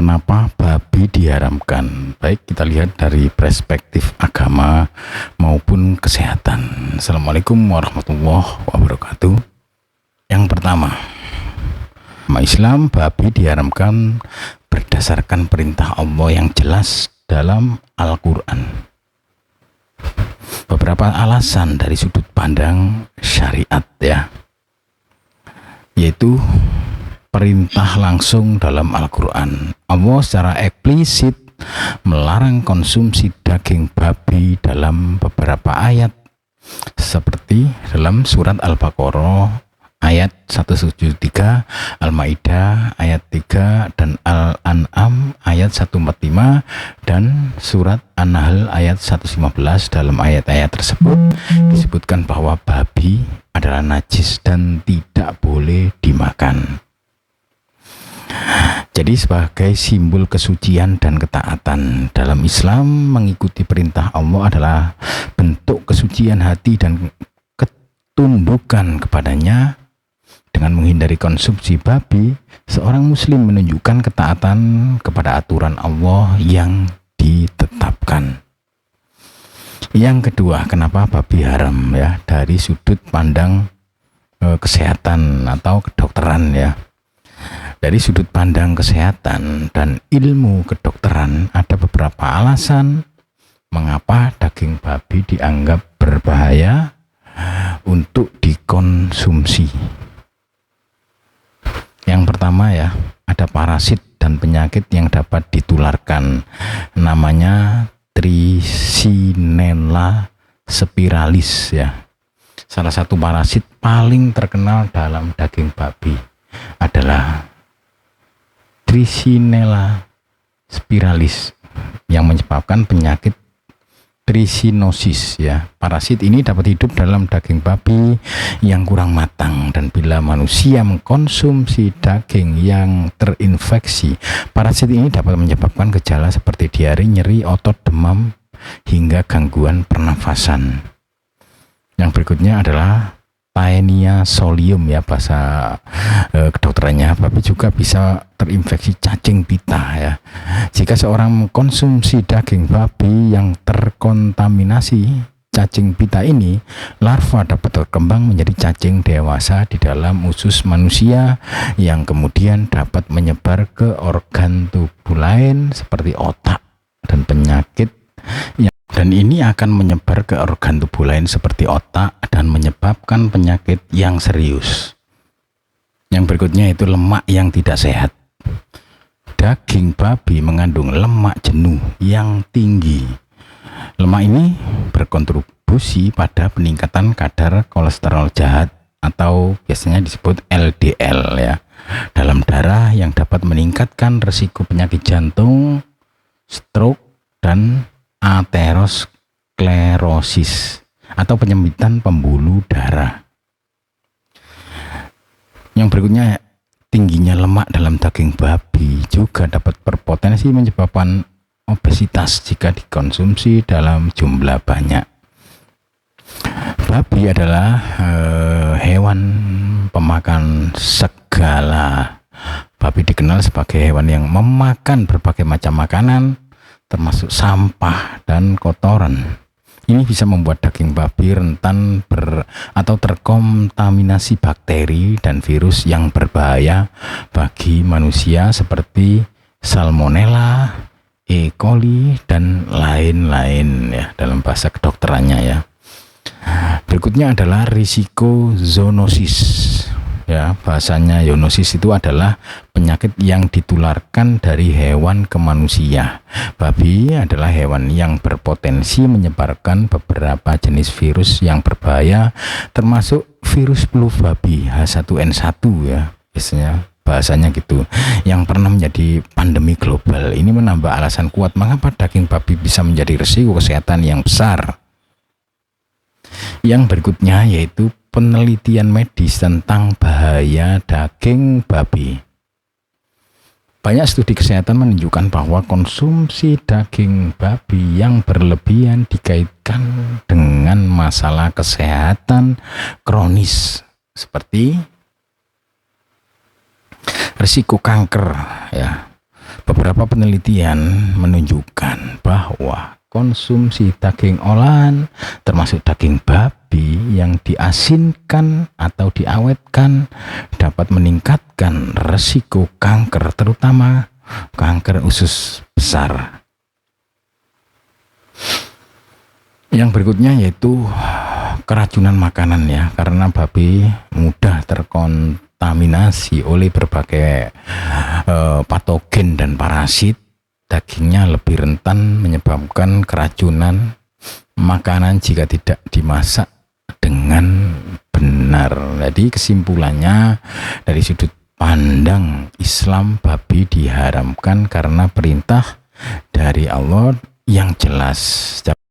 Kenapa babi diharamkan? Baik, kita lihat dari perspektif agama maupun kesehatan. Assalamualaikum warahmatullahi wabarakatuh. Yang pertama, Islam babi diharamkan berdasarkan perintah Allah yang jelas dalam Al-Quran. Beberapa alasan dari sudut pandang syariat yaitu perintah langsung dalam Al-Quran. Allah secara eksplisit melarang konsumsi daging babi dalam beberapa ayat, seperti dalam surat Al-Baqarah ayat 173, Al-Maidah ayat 3, dan Al-An'am ayat 145, dan surat An-Nahl ayat 115. Dalam ayat-ayat tersebut disebutkan bahwa babi adalah najis dan tidak boleh dimakan. Jadi sebagai simbol kesucian dan ketaatan dalam Islam, mengikuti perintah Allah adalah bentuk kesucian hati dan ketundukan kepadanya. Dengan menghindari konsumsi babi, seorang muslim menunjukkan ketaatan kepada aturan Allah yang ditetapkan. Yang kedua, kenapa babi haram dari sudut pandang kesehatan atau kedokteran Dari sudut pandang kesehatan dan ilmu kedokteran, ada beberapa alasan mengapa daging babi dianggap berbahaya untuk dikonsumsi. Yang pertama ada parasit dan penyakit yang dapat ditularkan, namanya Trichinella spiralis Salah satu parasit paling terkenal dalam daging babi adalah Trichinella spiralis yang menyebabkan penyakit trichinosis Parasit ini dapat hidup dalam daging babi yang kurang matang, dan bila manusia mengkonsumsi daging yang terinfeksi, parasit ini dapat menyebabkan gejala seperti diare, nyeri, otot, demam, hingga gangguan pernafasan. Yang berikutnya adalah Taenia solium bahasa kedokterannya. Babi juga bisa terinfeksi cacing pita Jika seorang mengkonsumsi daging babi yang terkontaminasi cacing pita ini, larva dapat berkembang menjadi cacing dewasa di dalam usus manusia yang kemudian dapat menyebar ke organ tubuh lain seperti otak dan penyakit dan ini akan menyebar ke organ tubuh lain seperti otak dan menyebabkan penyakit yang serius. Yang berikutnya itu lemak yang tidak sehat. Daging babi mengandung lemak jenuh yang tinggi. Lemak ini berkontribusi pada peningkatan kadar kolesterol jahat atau biasanya disebut LDL dalam darah, yang dapat meningkatkan risiko penyakit jantung, stroke, dan aterosklerosis atau penyempitan pembuluh darah. Yang berikutnya, tingginya lemak dalam daging babi juga dapat berpotensi menyebabkan obesitas jika dikonsumsi dalam jumlah banyak. Babi adalah hewan pemakan segala. Babi dikenal sebagai hewan yang memakan berbagai macam makanan, termasuk sampah dan kotoran. Ini bisa membuat daging babi rentan atau terkontaminasi bakteri dan virus yang berbahaya bagi manusia seperti Salmonella, E. coli, dan lain-lain dalam bahasa kedokterannya Berikutnya adalah risiko zoonosis. Bahasanya zoonosis itu adalah penyakit yang ditularkan dari hewan ke manusia. Babi adalah hewan yang berpotensi menyebarkan beberapa jenis virus yang berbahaya, termasuk virus flu babi H1N1 biasanya bahasanya gitu, yang pernah menjadi pandemi global. Ini menambah alasan kuat mengapa daging babi bisa menjadi risiko kesehatan yang besar. Yang berikutnya yaitu penelitian medis tentang bahaya daging babi. Banyak studi kesehatan menunjukkan bahwa konsumsi daging babi yang berlebihan dikaitkan dengan masalah kesehatan kronis seperti risiko kanker beberapa penelitian menunjukkan bahwa konsumsi daging olahan termasuk daging babi yang diasinkan atau diawetkan dapat meningkatkan resiko kanker, terutama kanker usus besar. Yang berikutnya yaitu keracunan makanan ya, karena babi mudah terkontaminasi oleh berbagai patogen dan parasit. Dagingnya lebih rentan menyebabkan keracunan makanan jika tidak dimasak dengan benar. Jadi kesimpulannya, dari sudut pandang Islam, babi diharamkan karena perintah dari Allah yang jelas.